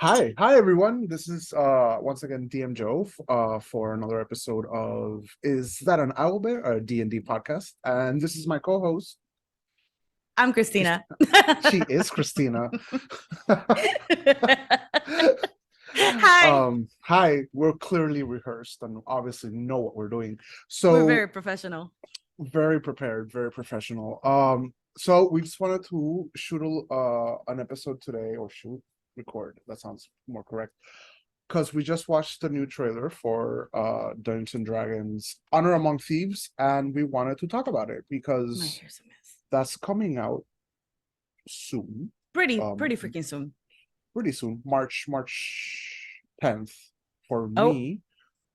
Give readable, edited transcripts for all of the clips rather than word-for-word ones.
Hi everyone. This is once again DM Joe for another episode of Is That an Owlbear? A D&D podcast. And this is my co-host. I'm Cristina. She is Cristina. Hi. Hi, we're clearly rehearsed and obviously know what we're doing. We're So very professional. very prepared, very professional. So we just wanted to shoot an episode today, or record. That sounds more correct. Because we just watched the new trailer for Dungeons and Dragons Honor Among Thieves, and we wanted to talk about it My because hair's a mess. that's coming out soon. Pretty Um, freaking soon. pretty soon. March 10th for Oh, me,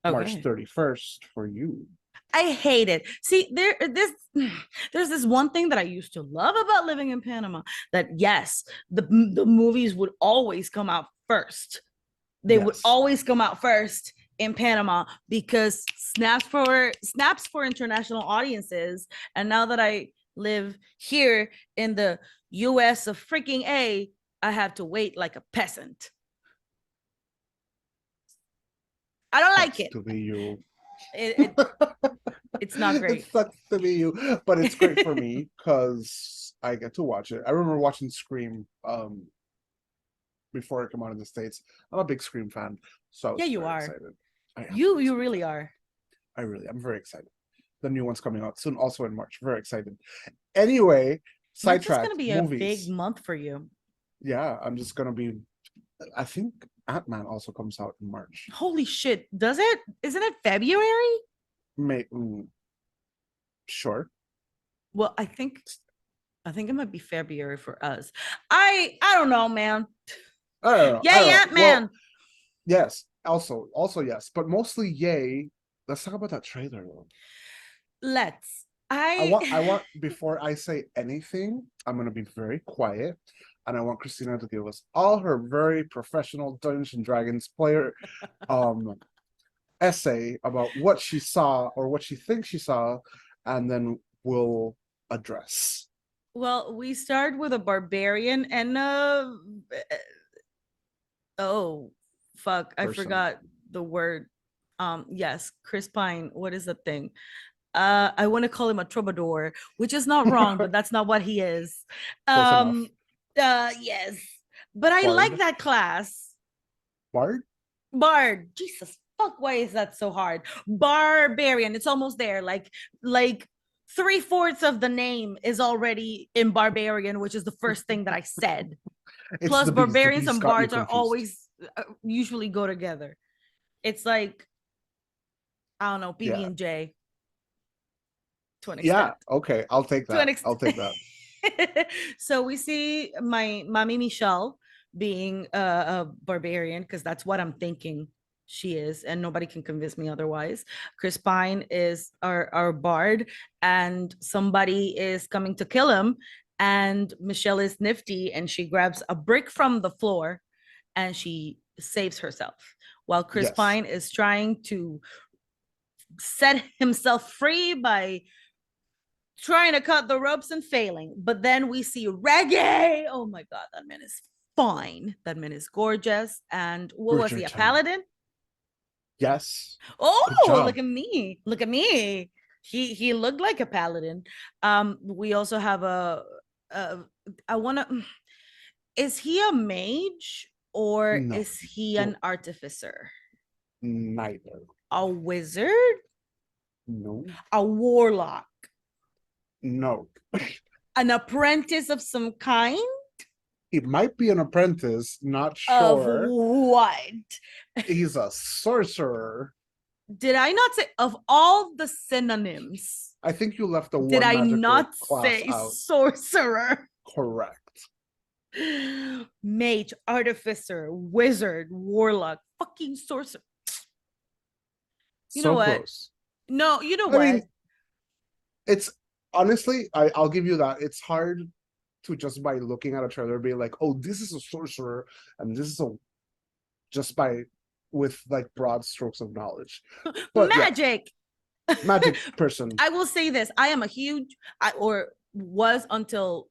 March okay. 31st for you. I hate it. See, there's this one thing that I used to love about living in Panama. That yes, the movies would always come out first. They would Yes. always come out first in Panama because snaps for international audiences. And now that I live here in the US of freaking A, I have to wait like a peasant. I don't like Sucks it. to be you. It's not It great. sucks to be you, but it's great for me because I get to watch it. I remember watching Scream before it came out in the States. I'm a big Scream fan, so I was Yeah, you very are. excited. I am You really are. I'm very excited. The new one's coming out soon, also in March. Very excited. Anyway, March is gonna sidetracked be a big movies. month for you. Yeah, I'm just gonna be. I think Ant-Man also comes out in March. Holy shit! Does it? Isn't it February? May sure. Well, I think it might be February for us. I don't know, man. I don't know. I don't Yay, know. Ant-Man. Well, yes. Also yes, but mostly yay. Let's talk about that trailer though. Let's. I I want before I say anything, I'm gonna be very quiet, and I want Cristina to give us all her very professional Dungeons and Dragons player um essay about what she saw or what she thinks she saw, and then we'll address. Well, we start with a barbarian and oh fuck, I Person. forgot the word. Yes, Chris Pine. What is the thing? I want to call him a troubadour, which is not wrong, but that's not what he is. Close enough. Um, yes, but I like Bard. that class. Bard? Bard. Jesus fuck, why is that so hard? Barbarian. It's almost there. Like 3/4 of the name is already in barbarian, which is the first thing that I said. It's Plus, the bees. The barbarians bees and got you bards are confused. always usually go together. It's like I don't know, PB Yeah. and J to an Yeah. extent. Okay. I'll take To an that. I'll extent. take that. So we see my mommy Michelle being a barbarian because that's what I'm thinking she is, and nobody can convince me otherwise. Chris Pine is our bard, and somebody is coming to kill him. And Michelle is nifty, and she grabs a brick from the floor, and she saves herself. While Chris Yes. Pine is trying to set himself free by trying to cut the ropes and failing. But then we see Reggae. Oh my God, that man is fine. That man is gorgeous. And what was he, a Bridgerton. paladin? Yes. Good Oh, job. look at me. Look at me. He looked like a paladin. We also have a I want to is he a mage or No. is he No. an artificer? Neither. A wizard? No. A warlock? No. An apprentice of some kind? He might be an apprentice, not Of sure. what? He's a sorcerer. Did I not say of all the synonyms? I think you left the Did one I magical not class say out. sorcerer? Correct. Mage, artificer, wizard, warlock, fucking sorcerer. You know So what? close. No, you know I what? mean, it's honestly, I'll give you that. It's hard to just by looking at a trailer be like, oh, this is a sorcerer, and this is a just by with like broad strokes of knowledge. But yeah, Magic. magic person. I will say this. I am a huge, or was until,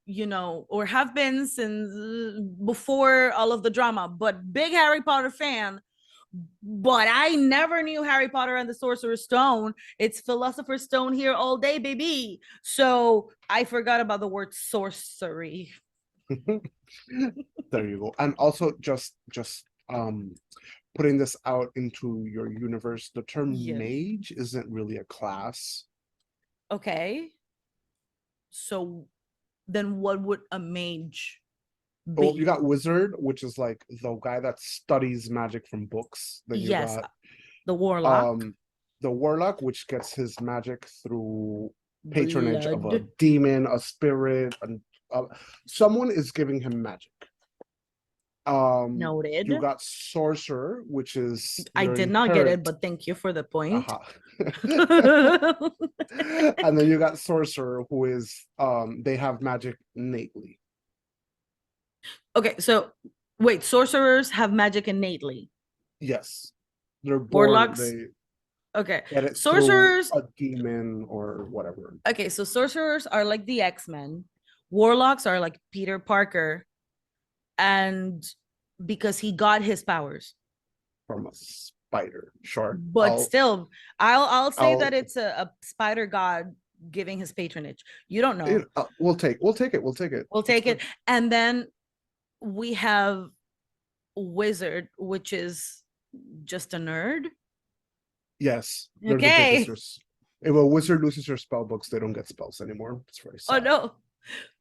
or have been since before all of the drama, but big Harry Potter fan. But I never knew Harry Potter and the Sorcerer's Stone. It's Philosopher's Stone here all day, baby. So I forgot about the word sorcery. There you go. And also just putting this out into your universe, the term Yeah. mage isn't really a class. Okay. So then what would a mage Well, you be? got wizard, which is like the guy that studies magic from books. Then you Yes, got the warlock. um the warlock, which gets his magic through patronage of a Blood. demon, a spirit, and someone is giving him magic. You Noted. got sorcerer, which is I their did not get it, inherent. but thank you for the point. Aha. And then you got sorcerer, who is they have magic innately. Okay, so wait, sorcerers have magic innately. Yes. They're born, Warlocks, they okay. get it through Sorcerers, a demon or whatever. okay, so sorcerers are like the X-Men. Warlocks are like Peter Parker, and because he got his powers. From a spider. Sure. But still, I'll say I'll that it's a spider god giving his patronage. You don't know. we'll take it. We'll It's take fine. it. And then we have wizard, which is just a nerd. Yes, they're the biggest. Okay. If a wizard loses her spell books, they don't get spells anymore. It's very Oh sad. no.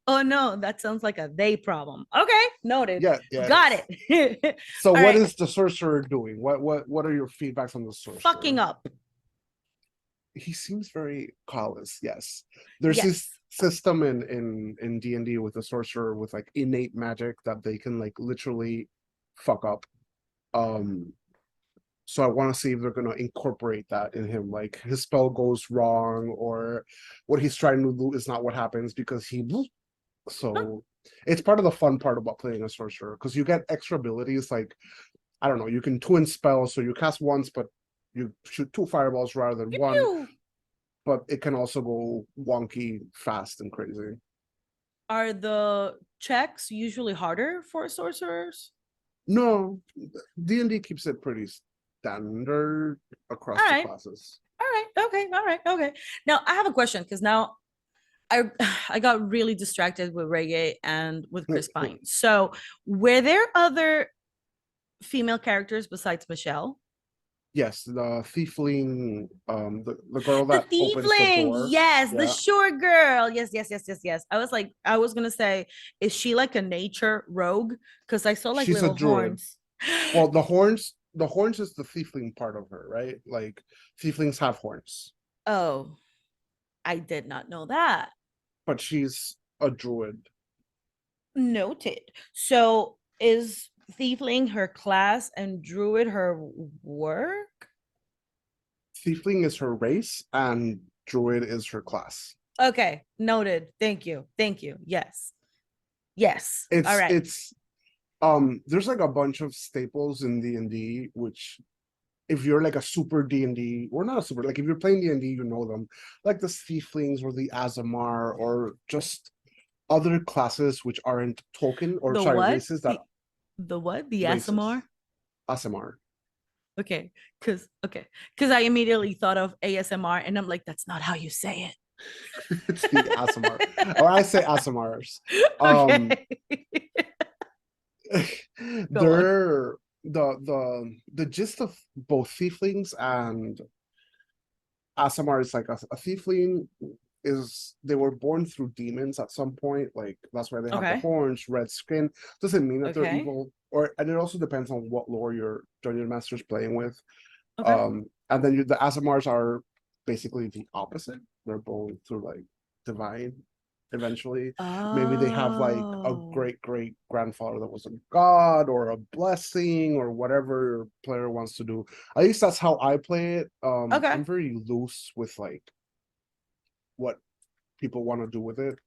Oh no, that sounds like a they problem. Okay, noted. Yeah, it Got is. it. So All what right. is the sorcerer doing? What are your feedbacks on the Fucking sorcerer? up. He seems very callous. Yes, there's this Yes. system in D&D with the sorcerer with like innate magic that they can like literally fuck up. Um, so I want to see if they're gonna incorporate that in him. Like his spell goes wrong, or what he's trying to do is not what happens because he. So it's part of the fun part about playing a sorcerer because you get extra abilities like I don't know, you can twin spell, so you cast once, but you shoot two fireballs rather than Pew, one, pew. but it can also go wonky, fast, and crazy. Are the checks usually harder for sorcerers? No, D&D keeps it pretty standard All across the right. classes. All right. Okay. All right. Okay. Now I have a question because now I I got really distracted with reggae and with Chris Pine. So were there other female characters besides Michelle? Yes, the thiefling, the girl The that opens the thiefling, door. yes, the Yeah, short girl. Yes, yes, yes, yes, yes. I was gonna say, is she like a nature rogue? Because I saw like she's a little druid. horns. Well, the horns is the thiefling part of her, right? Like thieflings have horns, Oh, I did not know that. but she's a druid. Noted. So is thiefling her class and druid her work? Thiefling is her race, and druid is her class. Okay, noted. Thank you. Thank you. Yes. Yes. All It's right. it's there's like a bunch of staples in D&D, which if you're like a super D&D, or not a super, like if you're playing D&D, you know them, like the thieflings or the Azamar or just other classes which aren't Tolkien, or The sorry, what? races that The what? The races. ASMR? Asimar. Okay. Cause I immediately thought of ASMR and I'm like, that's not how you say It's the Asimar. Or I say Asimars. it. Um Okay. Go on. they're the gist of both thieflings and Asimar is like a thiefling is they were born through demons at some point, like that's why they have the Okay. horns, red skin. Doesn't mean that they're Okay. evil, or and it also depends on what lore your dungeon master's playing with. Okay. And then the Asimars are basically the opposite. They're born through like divine eventually. Maybe they have like a Oh. great great grandfather that was a god or a blessing or whatever your player wants to do. At least that's how I play it. Okay. I'm very loose with like what people want to do with it.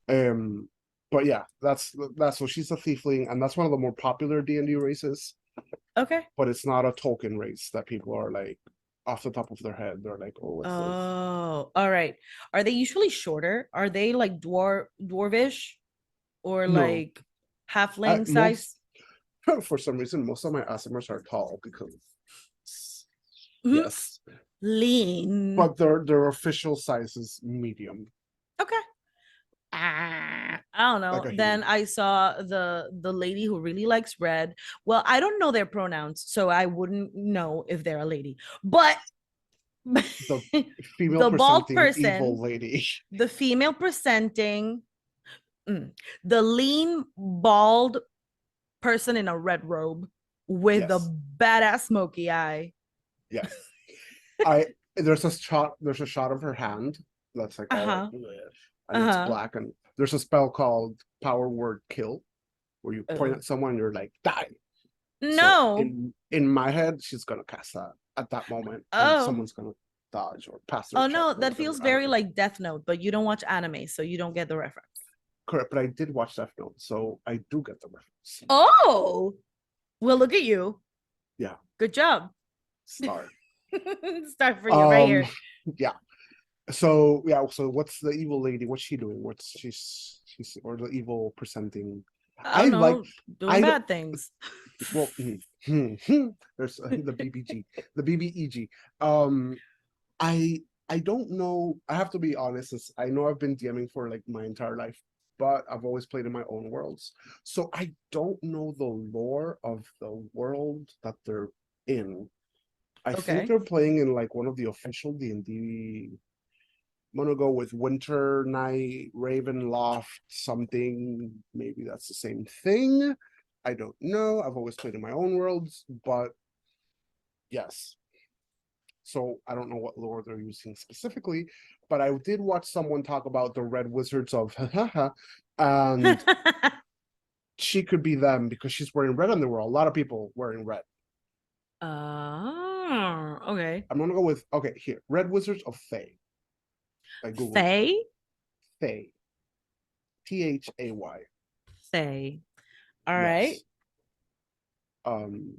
Um, but yeah, that's so she's a thiefling, and that's one of the more popular D&D races. Okay. But it's not a Tolkien race that people are like. off the top of their head. They're like, oh, what's this? Oh, all right. Are they usually shorter? Are they like dwarvish or No, like halfling at most, size? for some reason, most of my Asimers are tall because, Mhm. yes, Lean. but their official size is medium, Okay. I don't like know. a Then human. I saw the lady who really likes red. Well, I don't know their pronouns, so I wouldn't know if they're a lady. But The female the bald presenting evil person, lady. the female presenting, the lean bald person in a red robe with a Yes, badass smoky eye. yes. I there's a shot of her hand that's like all like Uh-huh. bleh, and it's Uh-huh. black, and there's a spell called Power Word Kill where you point Oh. at someone and you're like die. So No. in my head, she's gonna cast that at that moment, and Oh. someone's gonna dodge or pass their Oh check no, or that whatever. feels I don't very know. like Death Note, but you don't watch anime, so you don't get the reference. Correct, but I did watch Death Note, so I do get the reference. Oh, well, look at you. Yeah, Good job. star. Start for you right Um, here. yeah. So yeah, so what's the evil lady? What's she doing? What's she's or the evil presenting? I I don't like know, doing I don't bad things. well there's the BBG, the BBEG. Um, I I don't know. I have to be honest. I know I've been DMing for like my entire life, but I've always played in my own worlds, so I don't know the lore of the world that they're in. I think Okay. they're playing in like one of the official D&D. I'm gonna go with Winter Night, Ravenloft, something. Maybe that's the same thing. I don't know. I've always played in my own worlds, but yes. So I don't know what lore they're using specifically, but I did watch someone talk about the Red Wizards of and she could be them because she's wearing red underwear. A lot of people wearing red. Oh, okay. I'm gonna go with okay here. Red Wizards of Thay. I googled it. Say, Thay. Thay. say. All right. Yes. Um.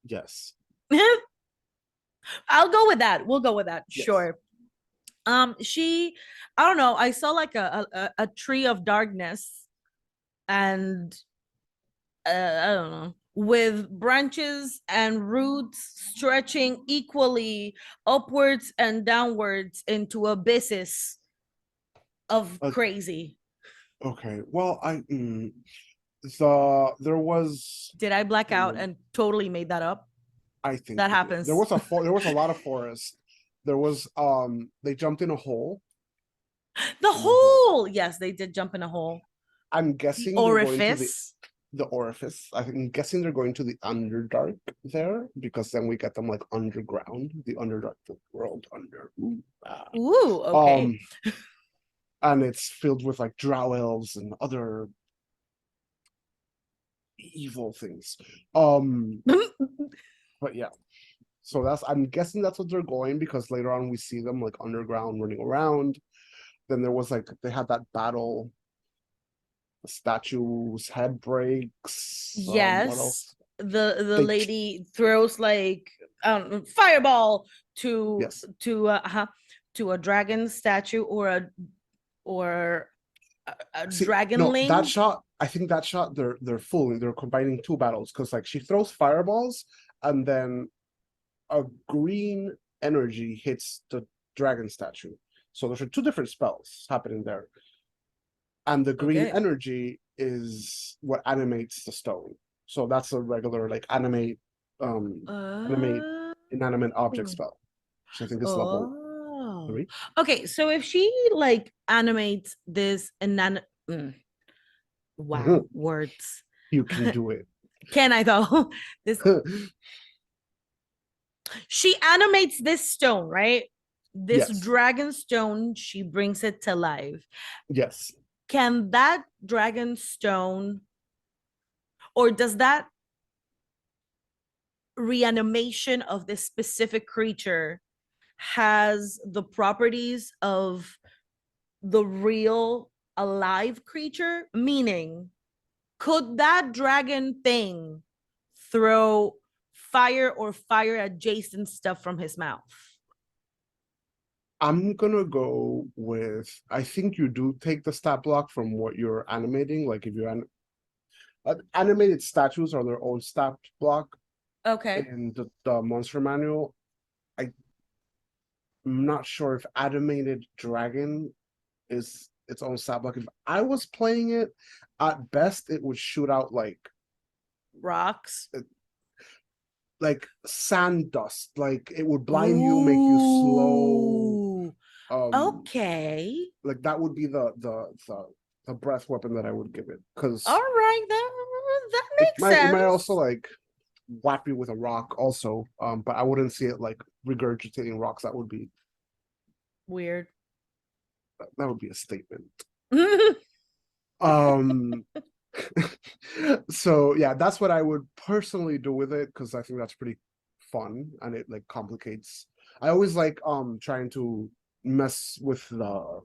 Yes. I'll go with that. We'll go with that. Yes. Sure. She, I don't know. I saw like a tree of darkness and I don't know, with branches and roots stretching equally upwards and downwards into abysses of Uh, crazy. okay. Well, there was Did I black out um, and totally made that up? I think That you did. happens. There was a lot of forest. There was they jumped in a hole The in the hole. hole. Yes, they did jump in a hole. I'm The guessing they're going to orifice. the orifice. I'm guessing they're going to the Underdark there because then we get them like underground, the Underdark, the world under. Ooh, ah. Ooh, okay. Um, and it's filled with like drow elves and other evil things. But yeah, so that's I'm guessing that's what they're going because later on we see them like underground running around. Then there was like they had that battle. The statue's head breaks. What Yes. else? The They lady throws like fireball to yes. to a dragon statue or a See, no, that dragonling. shot. I think that shot. They're fooling. They're combining two battles because like she throws fireballs and then a green energy hits the dragon statue. So those are two different spells happening there. And the green Okay. energy is what animates the stone. So that's a regular like animate Uh, inanimate object spell, which I think is level oh. 3. Okay, so if she like animates this and then wow, words. You can do it. Can I though? This she animates this stone, right? This Yes. dragon stone, she brings it to life. Yes. Can that dragon stone, or does that reanimation of this specific creature has the properties of the real alive creature? Meaning, could that dragon thing throw fire or fire adjacent stuff from his mouth. I'm gonna go with, I think you do take the stat block from what you're animating. Like if you're animated statues are their own stat block Okay. in the monster manual. I'm not sure if animated dragon is its own stat block. If I was playing it, at best it would shoot out Rocks. like sand dust. Like it would blind you, make you slow. Ooh. Um, Okay. like that would be the breath weapon that I would give it, All because right. That it makes might also sense. like whap you with a rock also. But I wouldn't see it like regurgitating rocks. Weird. That would be a statement. Um, so yeah, that's what I would personally do with it, because I think that's pretty fun and it like complicates. I always like trying to mess with the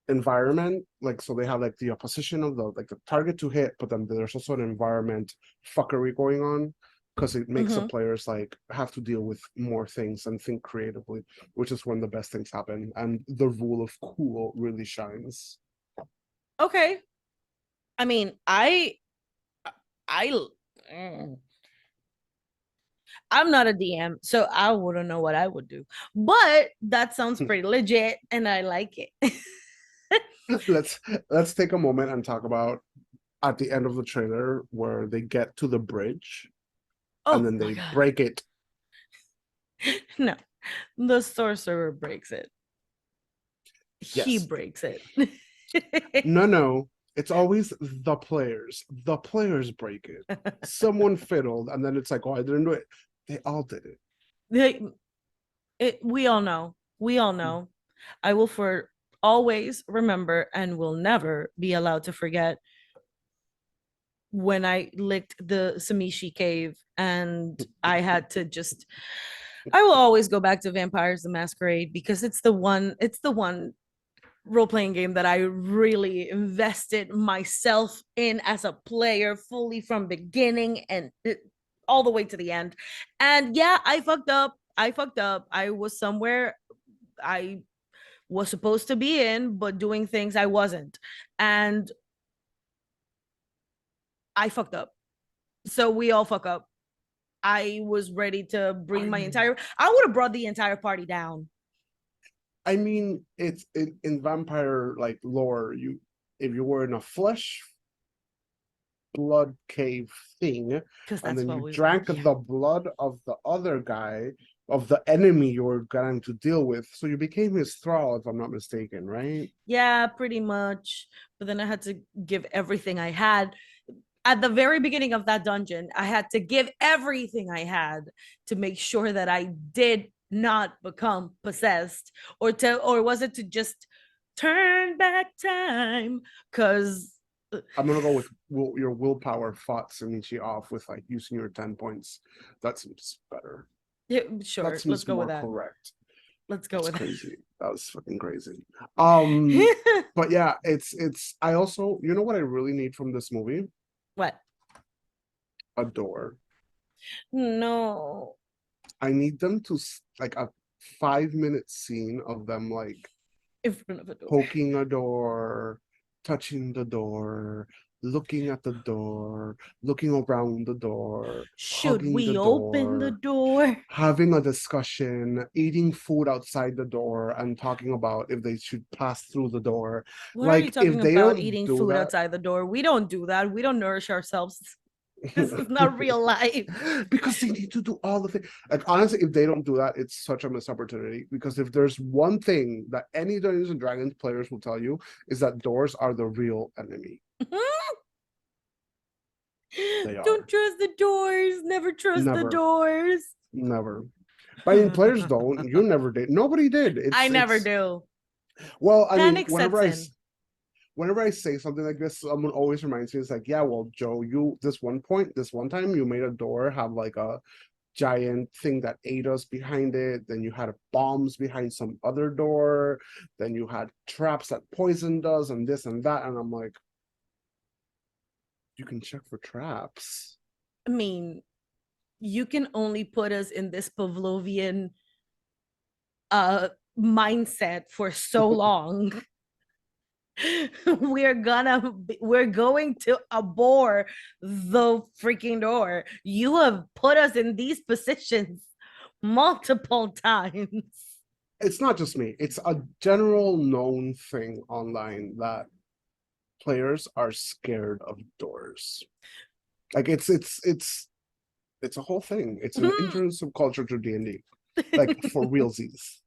environment, like so they have like the opposition of the target to hit, but then there's also an environment fuckery going on, because it makes the Mhm. players like have to deal with more things and think creatively, which is when the best things happen and the rule of cool really shines. Okay. I mean, I mm, I'm not a DM, so I wouldn't know what I would do. But that sounds pretty legit and I like it. let's let's take a moment and talk about at the end of the trailer where they get to the bridge and Oh then my they god. break it. No. The sorcerer breaks it. He Yes. breaks it. No, it's always the players. The players break it. Someone fiddled, and then it's like, oh, I didn't do it. They all did it. We all know. We all know. I will for always remember and will never be allowed to forget when I licked the Samishi cave and I had to just I will always go back to Vampires the Masquerade because it's the one role-playing game that I really invested myself in as a player fully from beginning and all the way to the end. And yeah, I fucked up. I fucked up. I was somewhere I was supposed to be in, but doing things I wasn't. And I fucked up. So we all fuck up. I was ready to bring my I entire, I would have brought the entire party down. I mean, it's in vampire like lore. You, if you were in a flesh blood cave thing, Because and that's then what you we, drank yeah. the blood of the other guy, of the enemy you were going to deal with, so you became his thrall, if I'm not mistaken, right? Yeah, pretty much. But then I had to give everything I had. At the very beginning of that dungeon, I had to give everything I had to make sure that I did not become possessed or was it to just turn back time? Because I'm gonna go with your willpower fought Sunichi off with like using your 10 points. That seems better. yeah, That sure, let's seems go with more that. correct. Let's go That's with crazy. That was fucking crazy. Um, that. but yeah, it's I also, you know what I really need from this movie? What? A door. No. I need them to like a 5-minute scene of them like In front of a door. poking a door, touching the door, looking at the door, looking around the door, Should hugging the we open the door, door? having a discussion, eating food outside the door, and talking about if they should pass through the door. What are you Like, if talking they about don't eating do food that, outside the door? We don't do that. We don't nourish ourselves. This is not real life. because they need to do all the things. Like, honestly, if they don't do that, it's such a missed opportunity. Because if there's one thing that any Dungeons and Dragons players will tell you, is that doors are the real enemy. They Don't are. trust the doors. Never trust the Never, doors. never. But I mean, players don't. You never did. Nobody did. I never It's do. well, I mean, Panic sets in. whenever I say something like this, someone always reminds me, it's like, yeah, well, Joe, you this one time you made a door have like a giant thing that ate us behind it. Then you had bombs behind some other door. Then you had traps that poisoned us and this and that. And I'm like, you can check for traps. I mean, you can only put us in this Pavlovian mindset for so long. We're going to abhor the freaking door. You have put us in these positions multiple times. It's not just me. It's a general known thing online that players are scared of doors. Like it's a whole thing. It's an intrusive culture to D&D, like for realsies.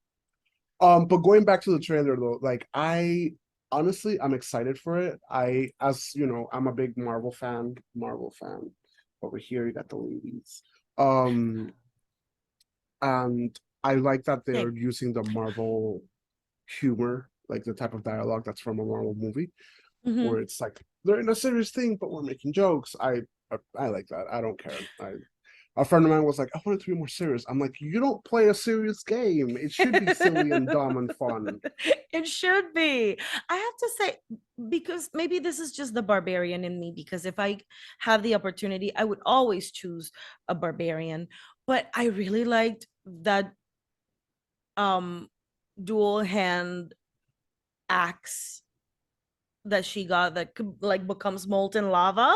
But going back to the trailer though, like honestly, I'm excited for it. As you know, I'm a big Marvel fan. Over here, you got the ladies. And I like that they're using the Marvel humor, like the type of dialogue that's from a Marvel movie, where it's like they're in a serious thing, but we're making jokes. I like that. I don't care. A friend of mine was like, I want it to be more serious. I'm like, you don't play a serious game. It should be silly and dumb and fun. It should be. I have to say, because maybe this is just the barbarian in me, because if I have the opportunity, I would always choose a barbarian. But I really liked that dual hand axe that she got that could, like, becomes molten lava.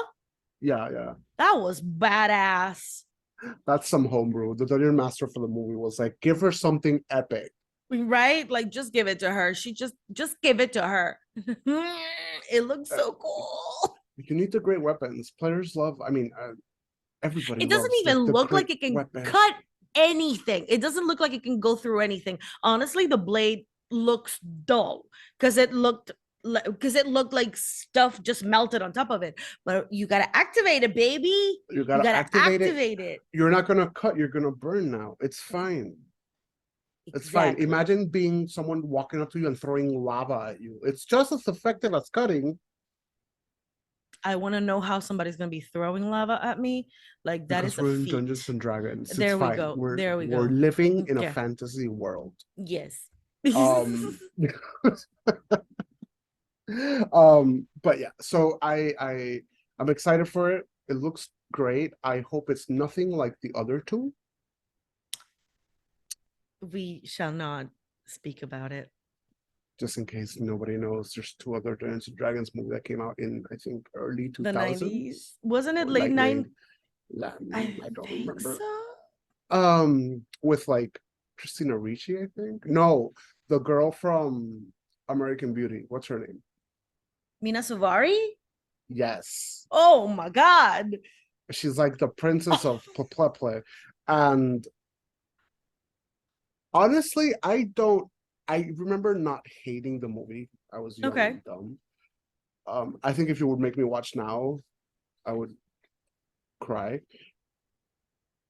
Yeah. That was badass. That's some homebrew. The dungeon master for the movie was like, give her something epic. Right? Like, just give it to her. She just give it to her. It looks so cool. You need the great weapons. Players love, everybody It doesn't loves even the look great like it can weapons. cut anything. It doesn't look like it can go through anything. Honestly, the blade looks dull because it looked like stuff just melted on top of it. But you gotta activate it, baby. You gotta activate it. You're not gonna cut, you're gonna burn now. It's fine. It's fine. Imagine being someone walking up to you and throwing lava at you. It's just as effective as cutting. I want to know how somebody's gonna be throwing lava at me. Like, that Because is a we're in feat. Dungeons and Dragons. It's There we fine. go. We're There we we're go. living in a Yeah. fantasy world. Yes. But yeah, so I'm excited for it. It looks great. I hope it's nothing like the other two. We shall not speak about it. Just in case nobody knows, there's two other Dungeons and Dragons movie that came out in, I think, early 2000s. The 90s. Wasn't it or late 90s? I don't remember. So. With like Cristina Ricci, I think. No, the girl from American Beauty. What's her name? Mina Suvari? Yes. Oh my God. She's like the princess of Pleple. And honestly, I remember not hating the movie. I was young and dumb. I think if you would make me watch now, I would cry.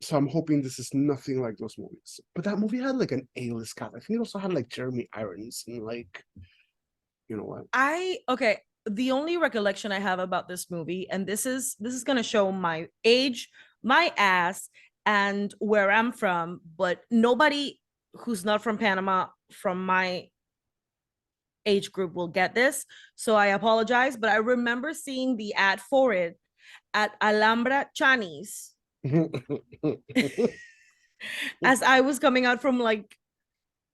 So I'm hoping this is nothing like those movies. But that movie had like an A-list cast. I think it also had like Jeremy Irons and like, you know what? Okay. The only recollection I have about this movie, and this is gonna show my age, my ass, and where I'm from, but nobody who's not from Panama from my age group will get this. So I apologize, but I remember seeing the ad for it at Alhambra Chinese as I was coming out from like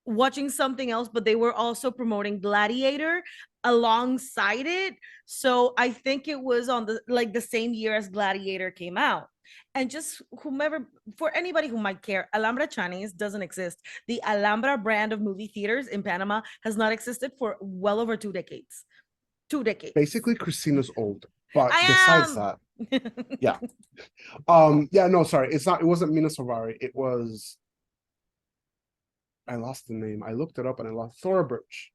watching something else, but they were also promoting Gladiator alongside it. So I think it was on the same year as Gladiator came out. And just for anybody who might care, Alhambra Chinese doesn't exist. The Alhambra brand of movie theaters in Panama has not existed for well over 2 decades. 2 decades. Basically, Christina's old. But besides that, yeah. No, sorry. It wasn't Mina Savari. It was, I lost the name. I looked it up and I lost Thora Birch.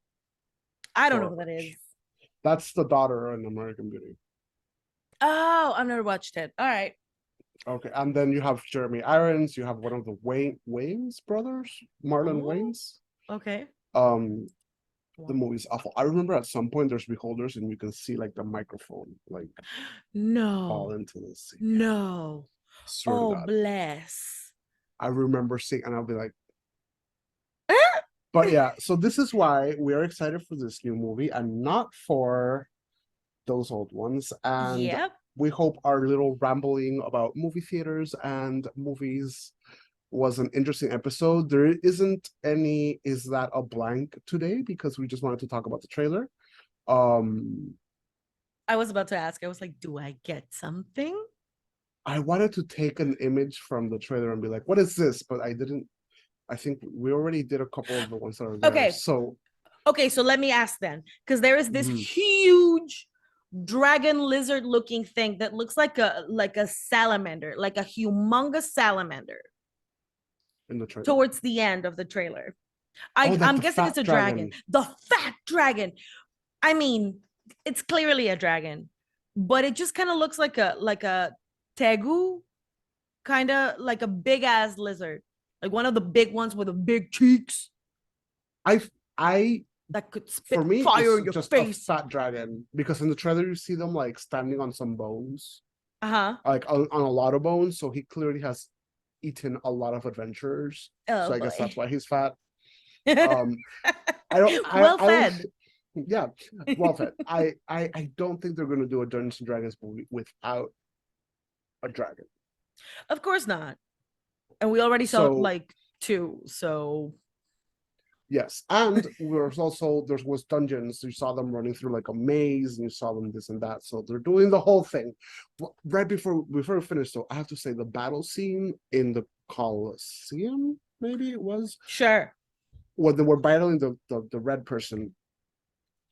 I don't know who that is. That's the daughter in American Beauty. Oh, I've never watched it. All right. Okay, and then you have Jeremy Irons. You have one of the Wayans brothers, Marlon Wayans. Okay. The movie's awful. I remember at some point there's beholders and you can see like the microphone like fall into the sea. No. Oh, bless. I remember seeing, and I'll be like, but yeah. So this is why we are excited for this new movie and not for those old ones. And we hope our little rambling about movie theaters and movies was an interesting episode. There isn't any is that a blank today because we just wanted to talk about the trailer. I was about to ask, I was like, do I get something? I wanted to take an image from the trailer and be like, what is this? But I didn't. I think we already did a couple of the ones that are there. Okay. So let me ask then, because there is this huge dragon lizard looking thing that looks like a salamander, like a humongous salamander in the trailer. towards the end of the trailer. I'm guessing it's a dragon. The fat dragon. I mean, it's clearly a dragon, but it just kind of looks like a tegu, kind of like a big ass lizard, like one of the big ones with the big cheeks. I that could spit for me, fire it's in your just face. a fat dragon because in the trailer you see them like standing on some bones, like on a lot of bones. So he clearly has eaten a lot of adventurers. Oh, so I boy. guess that's why he's fat. I don't. Well fed. Yeah, well fed. I don't think they're going to do a Dungeons and Dragons movie without a dragon. Of course not. And we already saw like 2, so yes. And there was dungeons. You saw them running through like a maze, and you saw them this and that. So they're doing the whole thing. But right before we finish, though, I have to say the battle scene in the Colosseum, maybe it was. Sure. When they were battling the red person,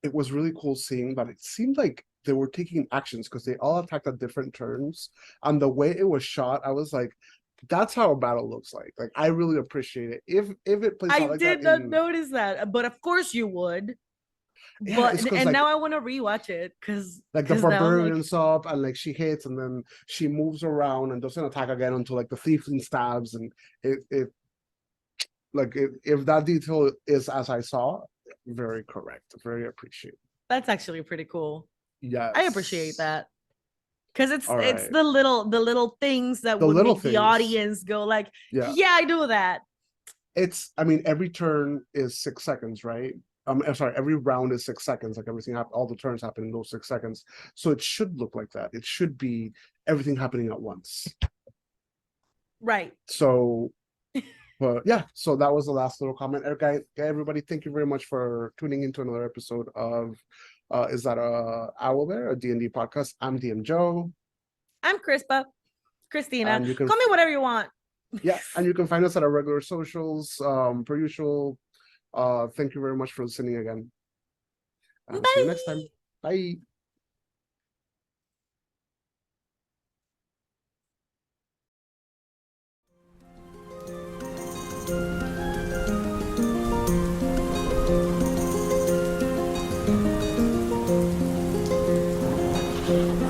it was really cool seeing that. It seemed like they were taking actions because they all attacked at different turns, and the way it was shot, I was like, that's how a battle looks like. Like, I really appreciate it. If it plays out like that. I did not notice that, but of course you would. Yeah, but and like, now I want to rewatch it because like the barbarian's up and like she hits and then she moves around and doesn't attack again until like the thiefling stabs, and it like if that detail is as I saw, very correct, very appreciated. That's actually pretty cool. Yeah, I appreciate that. Because it's the little things that would make the audience go like, yeah, I do that. I mean, every turn is 6 seconds, right? I'm sorry, every round is 6 seconds. Like everything all the turns happen in those 6 seconds. So it should look like that. It should be everything happening at once. Right. So, but yeah, so that was the last little comment. Everybody, thank you very much for tuning into another episode of Is That a Owl Bear, a D&D podcast. I'm DM Joe. I'm Cristina. Call me whatever you want. Yeah, and you can find us at our regular socials, per usual. Thank you very much for listening again. And see you next time. Bye. Thank you.